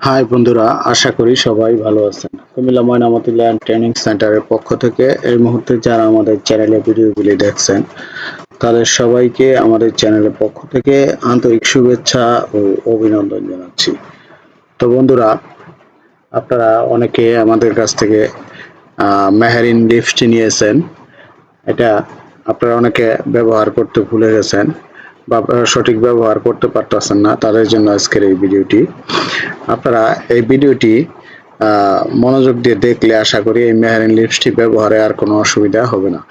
High বন্ধুরা, আশা করি সবাই ভালো আছেন। কুমিল্লা ময়নামতি ল্যান্ড ট্রেনিং সেন্টারের পক্ষ থেকে এই মুহূর্তে যারা আমাদের চ্যানেলে ভিডিওগুলি দেখছেন তাদের সবাইকে আমাদের চ্যানেলের পক্ষ থেকে আন্তরিক শুভেচ্ছা ও অভিনন্দন জানাচ্ছি। তো বন্ধুরা, আপনারা অনেকে আমাদের কাছ থেকে মেহেরিন লিফট নিয়েছেন। এটা আপনারা অনেকে ব্যবহার করতে ভুলে গেছেন বা সঠিক ব্যবহার করতে পারতেছেন না, তাদের জন্য আজকের এই ভিডিওটি। আপনারা এই ভিডিওটি মনোযোগ দিয়ে দেখলে আশা করি এই মেহেরিন লিপস্টিক ব্যবহারে আর কোনো অসুবিধা হবে না।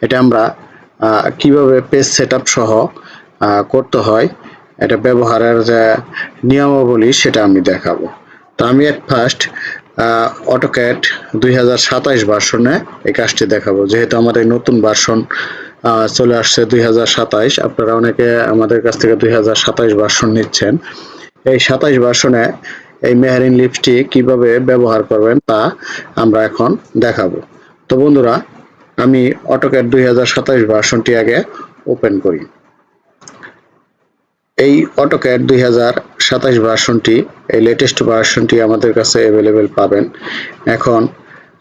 এটা আমরা কিভাবে পেজ সেটআপ সহ করতে হয়, এটা ব্যবহারের যে নিয়মাবলী সেটা আমি দেখাবো। তো আমি এট ফার্স্ট অটোক্যাড 2027 ভার্সনে এই কাজটি দেখাবো, যেহেতু আমাদের নতুন ভার্সন চলে আসছে 2027। আপনারা অনেকে আমাদের কাছ থেকে 2027 ভার্সন নিচ্ছেন। এই 27 ভার্সনে এই মেহেরিন লিপস্টিক কিভাবে ব্যবহার করবেন তা আমরা এখন দেখাবো। তো বন্ধুরা, আমি অটোক্যাড 2027 ভার্সনটি আগে ওপেন করি। এই অটোক্যাড 2027 ভার্সনটি, এই লেটেস্ট ভার্সনটি আমাদের কাছে অ্যাভেলেবেল পাবেন। এখন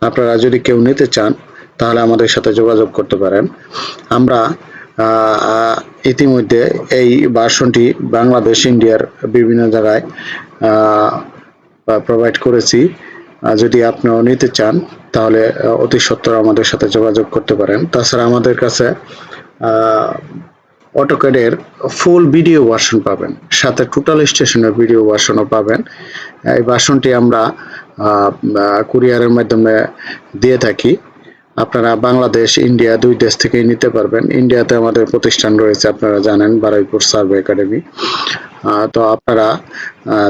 আপনারা যদি কেউ নিতে চান তাহলে আমাদের সাথে যোগাযোগ করতে পারেন। আমরা ইতিমধ্যে এই ভার্সনটি বাংলাদেশ, ইন্ডিয়ার বিভিন্ন জায়গায় প্রোভাইড করেছি। যদি আপনিও নিতে চান তাহলে অতি সত্বর আমাদের সাথে যোগাযোগ করতে পারেন। তাছাড়া আমাদের কাছে অটোক্যাডের ফুল ভিডিও ভার্সন পাবেন, সাথে টোটাল স্টেশনের ভিডিও ভার্সনও পাবেন। এই ভার্সনটি আমরা কুরিয়ারের মাধ্যমে দিয়ে থাকি। আপনারা বাংলাদেশ, ইন্ডিয়া দুই দেশ থেকেই নিতে পারবেন। ইন্ডিয়াতে আমাদের প্রতিষ্ঠান রয়েছে, আপনারা জানেন, বারুইপুর সার্ভে একাডেমি। তো আপনারা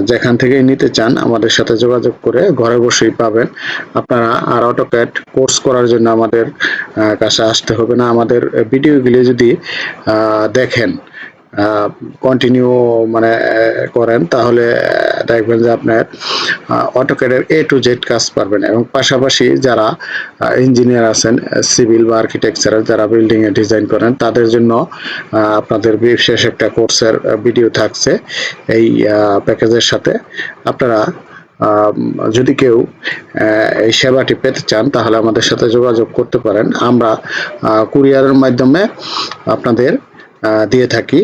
যেখান থেকেই নিতে চান আমাদের সাথে যোগাযোগ করে ঘরে বসেই পাবেন। আপনারা আর অটোক্যাড কোর্স করার জন্য আমাদের কাছে আসতে হবে না। আমাদের ভিডিওগুলি যদি দেখেন, কন্টিনিউ মানে করেন, তাহলে দেখবেন যে আপনার অটোক্যাডের এ টু জেড কাজ পারবেন। এবং পাশাপাশি যারা ইঞ্জিনিয়ার আছেন, সিভিল বা আর্কিটেকচারাল যারা বিল্ডিং এ ডিজাইন করেন, তাদের জন্য আপনাদের বিশেষ একটা কোর্সের ভিডিও থাকছে এই প্যাকেজের সাথে। আপনারা যদি কেউ এই সেবাটি পেতে চান তাহলে আমাদের সাথে যোগাযোগ করতে পারেন। আমরা কুরিয়ারের মাধ্যমে আপনাদের দিয়ে থাকি।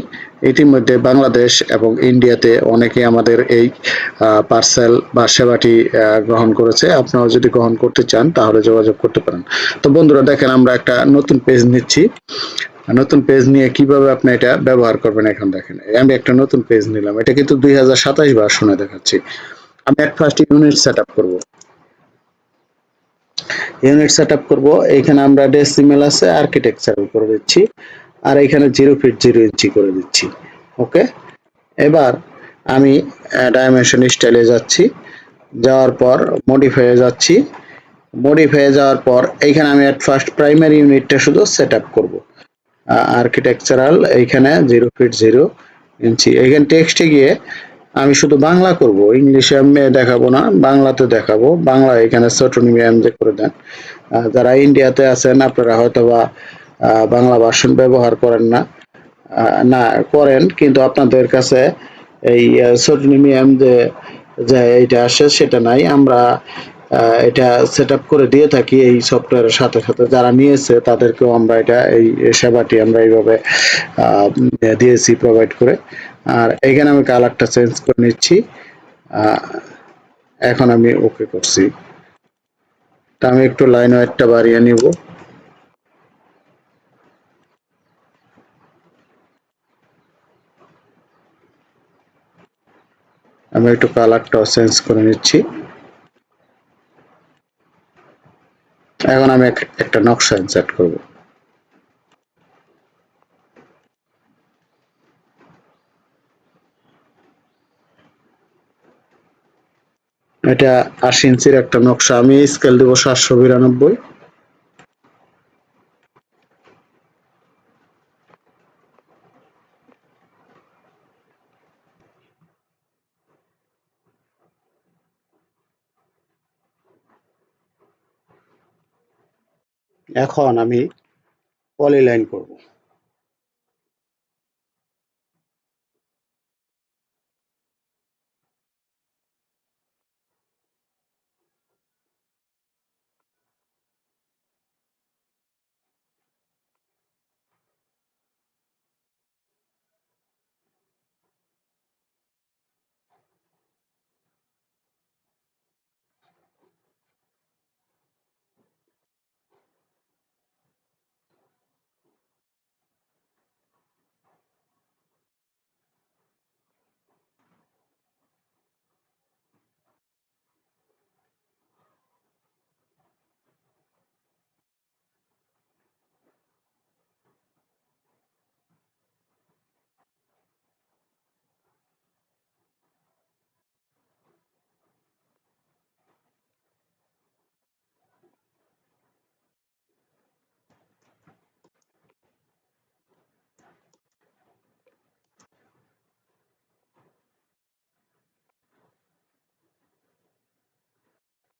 ইতিমধ্যে বাংলাদেশ এবং ইন্ডিয়াতে অনেকে আমাদের এই পার্সেল বা সেবাটি গ্রহণ করেছে। আপনারা যদি গ্রহণ করতে চান তাহলে যোগাযোগ করতে পারেন। তো বন্ধুরা, দেখেন আমরা একটা নতুন পেজ নিচ্ছি। নতুন পেজ নিয়ে কিভাবে আপনি এটা ব্যবহার করবেন এখন দেখেন। আমি একটা নতুন পেজ নিলাম, এটা কিন্তু 2027 ভার্সনে দেখাচ্ছি। আমি at first unit set up করবো। ইউনিট সেট আপ করবো। এইখানে আমরা ডেসিমেল আছে, আর্কিটেকচারাল করে দিচ্ছি, আর এখানে 0 ফিট 0 ইঞ্চি করে দিচ্ছি। ওকে, এবার আমি ডাইমেনশন স্টাইলে যাচ্ছি, যাওয়ার পর মডিফাইয়ে যাচ্ছি। মডিফাইয়ে যাওয়ার পর এইখানে আমি এট ফার্স্ট প্রাইমারি ইউনিটটা শুধু সেট আপ করবো। আর্কিটেকচারাল এইখানে 0 ফিট 0 ইঞ্চি। এইখানে টেক্সটে গিয়ে আমি শুধু বাংলা করব, ইংলিশে আমি দেখাবো না, বাংলাতে দেখাবো। বাংলা এখানে ছোটনিমি এমজে করে দেন। যারা ইন্ডিয়াতে আছেন আপনারা হয়তো বা বাংলা ভার্সন ব্যবহার করেন না, না করেন, কিন্তু আপনাদের কাছে এই ছোটনিমি এমজে যে এইটা আসে সেটা নাই। আমরা এটা সেট আপ করে দিয়ে থাকি এই সফটওয়্যারের সাথে সাথে। যারা নিয়েছে তাদেরকেও আমরা এটা এই সেবাটি আমরা এইভাবে দিয়েছি প্রোভাইড করে। আর এখানে আমি কালারটা চেঞ্জ করে নিচ্ছি। এখন আমি ওকে করছি। তা আমি একটু লাইন ওয়েটটা বাড়িয়ে নিব। আমি একটু কালারটাও চেঞ্জ করে নিচ্ছি। এখন আমি একটা নকশা ইনসার্ট করব। এটা 80 ইঞ্চির একটা নকশা, আমি স্কেল দেবো 792। এখন আমি পলিলাইন করব।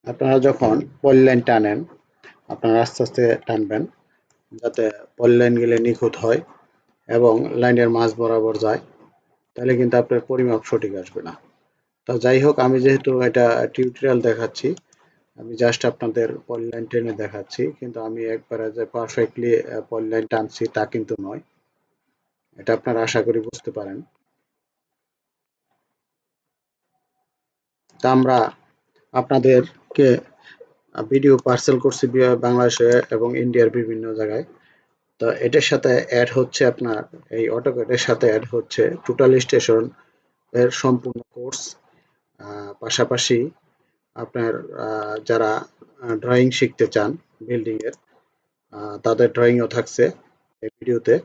আপনারা যখন পলিলাইন টানেন, আপনারা আস্তে আস্তে টানবেন যাতে পলিলাইন গুলো নিখুঁত হয় এবং লাইনের মাঝ বরাবর যায়, তাহলে কিন্তু আপনার পরিমাপ সঠিক আসবে না। তো যাই হোক, আমি যেহেতু এটা টিউটোরিয়াল দেখাচ্ছি, আমি জাস্ট আপনাদের পলিলাইন টেনে দেখাচ্ছি, কিন্তু আমি একবারে যে পারফেক্টলি পলিলাইন টানছি তা কিন্তু নয়। এটা আপনারা আশা করি বুঝতে পারেন। তা আমরা আপনাদেরকে ভিডিও পার্সেল করছি বাংলাদেশে এবং ইন্ডিয়ার বিভিন্ন জায়গায়। তো এটার সাথে অ্যাড হচ্ছে আপনার এই অটোক্যাডের সাথে অ্যাড হচ্ছে টোটাল স্টেশন এর সম্পূর্ণ কোর্স। পাশাপাশি আপনার যারা ড্রয়িং শিখতে চান বিল্ডিং এর, তাদের ড্রয়িংও থাকছে এই ভিডিওতে।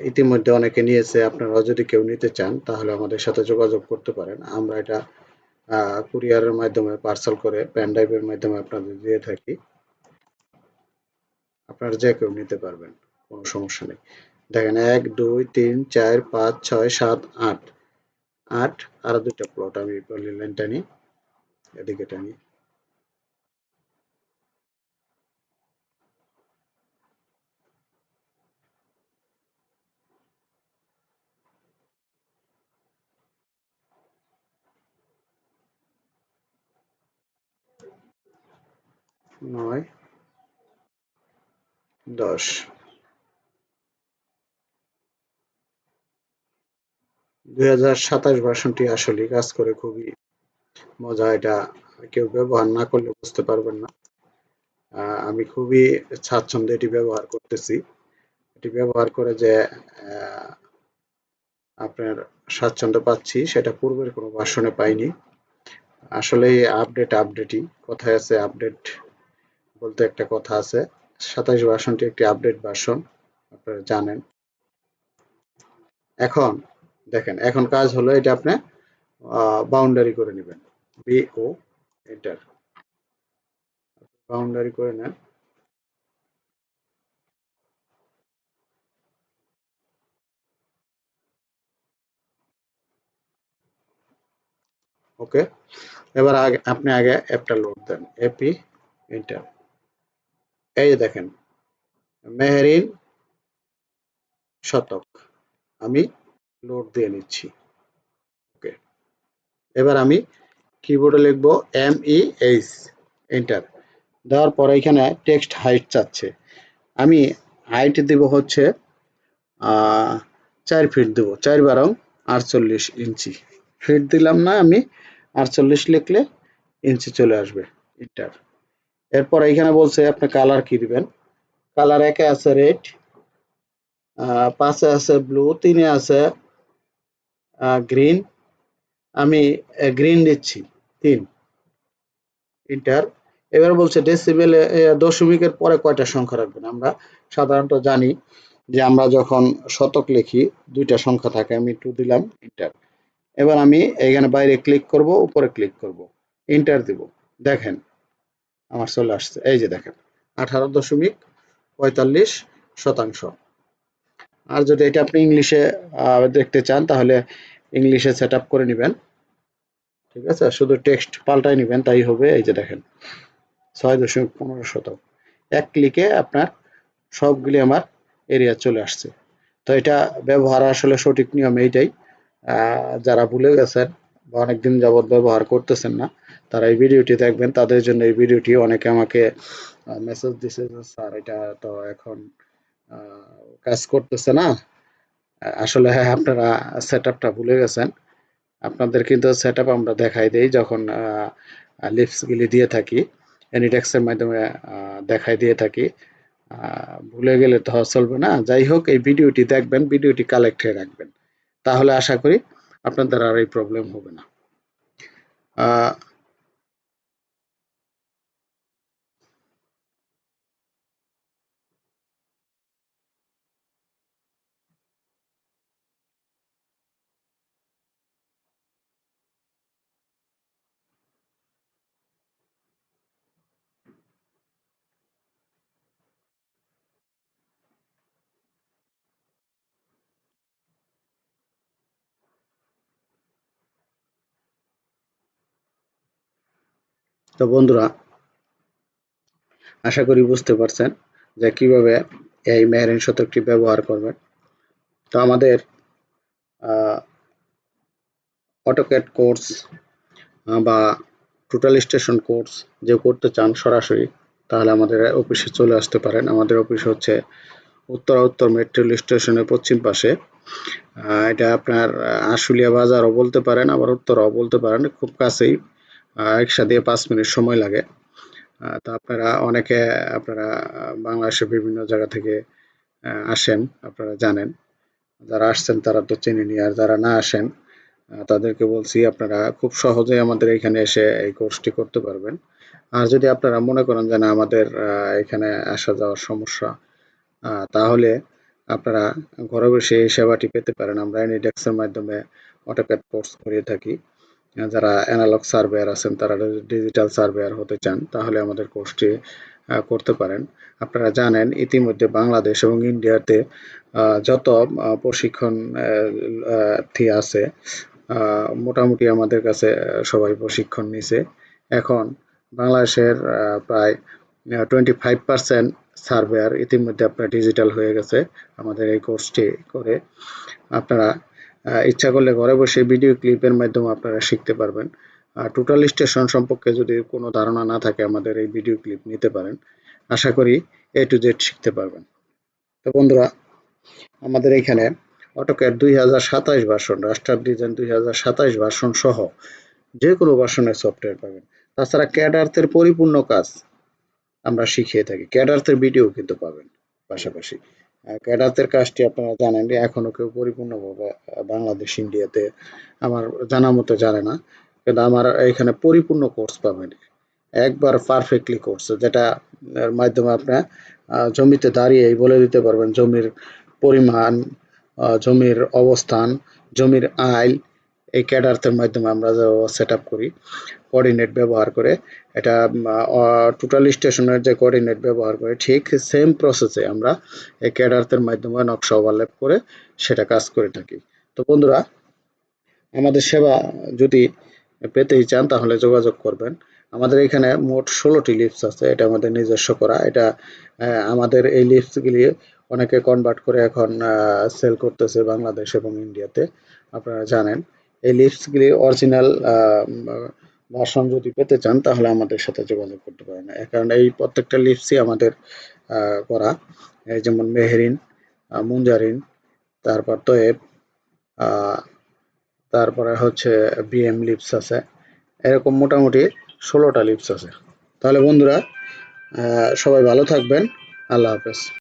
ইতিমধ্যে অনেকে নিয়েছে, আপনারা যদি কেউ নিতে চান তাহলে আমাদের সাথে যোগাযোগ করতে পারেন। আমরা এটা কুরিয়ারের মাধ্যমে পার্সেল করে পেন ড্রাইভের মাধ্যমে আপনাদের দিয়ে থাকি। আপনারা যে কেউ নিতে পারবেন, কোনো সমস্যা নেই। দেখেন ১, ২, ৩, ৪, ৫, ৬, ৭, ৮, ৮ আরো ২টা প্লট আমি পলিলাইন টানি, এদিকে টানি। ৯, ১০। ২০২৭ ভার্সনটি আসলেই কাজ করে খুবই মজা। এটা কেউ ব্যবহার না করলে বুঝতে পারবেন না। আমি খুবই স্বাচ্ছন্দ্যে এটি ব্যবহার করতেছি। এটি ব্যবহার করে যে আহ, আপনার স্বাচ্ছন্দ্য পাচ্ছি, সেটা পূর্বের কোনো ভার্সনে পাইনি। আসলে আপডেটই, কথায় আছে আপডেট বলতে একটা কথা আছে। ২৭ ভার্সনটি একটি আপডেট ভার্সন, আপনারা জানেন। এখন দেখেন, এখন কাজ হলো এটা আপনি বাউন্ডারি করে নেবেন। BO এন্টার, বাউন্ডারি করে নেন। ওকে, এবার আপনি আগে অ্যাপটা লোড দেন। AP enter. এই যে দেখেন, মেহেরিন শতক, আমি লোড দিয়ে নিচ্ছি। ওকে, এবার আমি কিবোর্ডে লিখবো MEH এন্টার। দেওয়ার পরে এখানে টেক্সট হাইট চাচ্ছে, আমি হাইট দিব হচ্ছে 4 ফিট দেবো, 4 × 48 ইঞ্চি। ফিট দিলাম না আমি, 48 লিখলে ইঞ্চি চলে আসবে। এন্টার। এরপর এইখানে বলছে আপনি কালার কি দিবেন। কালার 1-এ আছে রেড, 5-এ আছে ব্লু, 3-এ আছে গ্রিন। আমি গ্রিন দিচ্ছি 3। এন্টার। এবার বলছে ডেসিবেলে দশমিকের পরে কয়টা সংখ্যা রাখবেন। আমরা সাধারণত জানি যে আমরা যখন শতক লিখি 2টা সংখ্যা থাকে। আমি 2 দিলাম, এন্টার। এবার আমি এখানে বাইরে ক্লিক করব, উপরে ক্লিক করব, এন্টার দিব। দেখেন আমার চলে আসছে, এই যে দেখেন 18.45%। আর যদি এটা আপনি ইংলিশে দেখতে চান তাহলে ইংলিশে সেট আপ করে নেবেন। ঠিক আছে, শুধু টেক্সট পাল্টাই নেবেন, তাই হবে। এই যে দেখেন 6.15%। এক ক্লিকে আপনার সবগুলি আমার এরিয়া চলে আসছে। তো এটা ব্যবহার আসলে সঠিক নিয়ম এইটাই। যারা ভুলে গেছেন বা অনেকদিন যাবৎ ব্যবহার করতেছেন না, তারা এই ভিডিওটি দেখবেন। তাদের জন্য এই ভিডিওটি, অনেকে আমাকে মেসেজ দিছে যে স্যার এটা তো এখন কাজ করতেছে না। আসলে হ্যাঁ, আপনারা সেট আপটা ভুলে গেছেন। আপনাদের কিন্তু সেট আপ আমরা দেখাই দিই যখন লিপসগুলি দিয়ে থাকি, এনিটেক্সের মাধ্যমে দেখাই দিয়ে থাকি। ভুলে গেলে তো চলবে না। যাই হোক, এই ভিডিওটি দেখবেন, ভিডিওটি কালেক্ট হয়ে রাখবেন, তাহলে আশা করি আপনাদের আর এই প্রবলেম হবে না। আহ, তো বন্ধুরা, আশা করি বুঝতে পারছেন যে কিভাবে এই মেহেরিন শতকটি ব্যবহার করবেন। তো আমাদের অটোক্যাড কোর্স বা টোটাল স্টেশন কোর্স যে করতে চান সরাসরি, তাহলে আমাদের অফিসে চলে আসতে পারেন। আমাদের অফিস হচ্ছে উত্তর মেট্রো রেল স্টেশনের পশ্চিম পাশে। এটা আপনার আশুলিয়া বাজারও বলতে পারেন, আবার উত্তরাও বলতে পারেন, খুব কাছেই। রিক্সা দিয়ে 5 মিনিট সময় লাগে। তো আপনারা বাংলাদেশের বিভিন্ন জায়গা থেকে আসেন, আপনারা জানেন। যারা আসছেন তারা তো চেনেনই, আর যারা না আসেন তাদেরকে বলছি আপনারা খুব সহজেই আমাদের এখানে এসে এই কোর্সটি করতে পারবেন। আর যদি আপনারা মনে করেন যে না, আমাদের এখানে আসা যাওয়ার সমস্যা, তাহলে আপনারা ঘরে বসে এই সেবাটি পেতে পারেন। আমরা এনিডেক্সের মাধ্যমে অটোক্যাড কোর্স করিয়ে থাকি। যারা অ্যানালগ সার্ভেয়ার আছেন, তারা যদি ডিজিটাল সার্ভেয়ার হতে চান, তাহলে আমাদের কোর্সটি করতে পারেন। আপনারা জানেন ইতিমধ্যে বাংলাদেশ এবং ইন্ডিয়াতে যত প্রশিক্ষণার্থী আছে, মোটামুটি আমাদের কাছে সবাই প্রশিক্ষণ নিছে। এখন বাংলাদেশের প্রায় 25% সার্ভেয়ার ইতিমধ্যে আপনার ডিজিটাল হয়ে গেছে আমাদের এই কোর্সটি করে। আপনারা ইচ্ছা করলে ঘরে বসে ভিডিও ক্লিপের মাধ্যমে আপনারা শিখতে পারবেন। আর টোটাল স্টেশন সম্পর্কে যদি কোনো ধারণা না থাকে, আমাদের এই ভিডিও ক্লিপ নিতে পারেন। আশা করি A to Z শিখতে পারবেন। তো বন্ধুরা, আমাদের এখানে অটোক্যাড 2027 ভার্সন, রাস্টার ডিজাইন 2027 ভার্সন সহ যে কোনো ভার্সনের সফটওয়্যার পাবেন। তাছাড়া ক্যাড আর্থের পরিপূর্ণ কাজ আমরা শিখিয়ে থাকি। ক্যাড আর্থের ভিডিও কিন্তু পাবেন পাশাপাশি। ক্যাড আর্থের কাজটি আপনারা জানেন যে এখনো কেউ পরিপূর্ণভাবে বাংলাদেশ ইন্ডিয়াতে আমার জানা মতো জানে না, কিন্তু আমার এখানে পরিপূর্ণ কোর্স পাবেন, একবার পারফেক্টলি কোর্স, যেটা এর মাধ্যমে আপনি জমিতে দাঁড়িয়েই বলে দিতে পারবেন জমির পরিমাণ, জমির অবস্থান, জমির আইল। এই ক্যাড আর্থের মাধ্যমে আমরা সেট আপ করি কোঅর্ডিনেট ব্যবহার করে। এটা টোটাল স্টেশনের যে কোঅর্ডিনেট ব্যবহার করে, ঠিক সেম প্রসেসে আমরা এই ক্যাড আর্থের মাধ্যমে নকশা ওভারল্যাপ করে সেটা কাজ করে থাকি। তো বন্ধুরা, আমাদের সেবা যদি পেতেই চান তাহলে যোগাযোগ করবেন। আমাদের এখানে মোট 16টি লিফটস আছে, এটা আমাদের নিজস্ব করা। এটা আমাদের এই লিফটসগুলি অনেকে কনভার্ট করে এখন সেল করতেছে বাংলাদেশ এবং ইন্ডিয়াতে, আপনারা জানেন। এই লিফটসগুলি অরিজিনাল ভার্সন যদি পেতে চান তাহলে আমাদের সাথে যোগাযোগ করতে পারেন। কারণ এই প্রত্যেকটা লিফটসই আমাদের করা। এই যেমন মেহেরিন, মুঞ্জারিন, তারপর তোয়েব, তারপরে হচ্ছে বিএম লিপস আছে, এরকম মোটামুটি 16টা লিপস আছে। তাহলে বন্ধুরা, সবাই ভালো থাকবেন। আল্লাহ হাফেজ।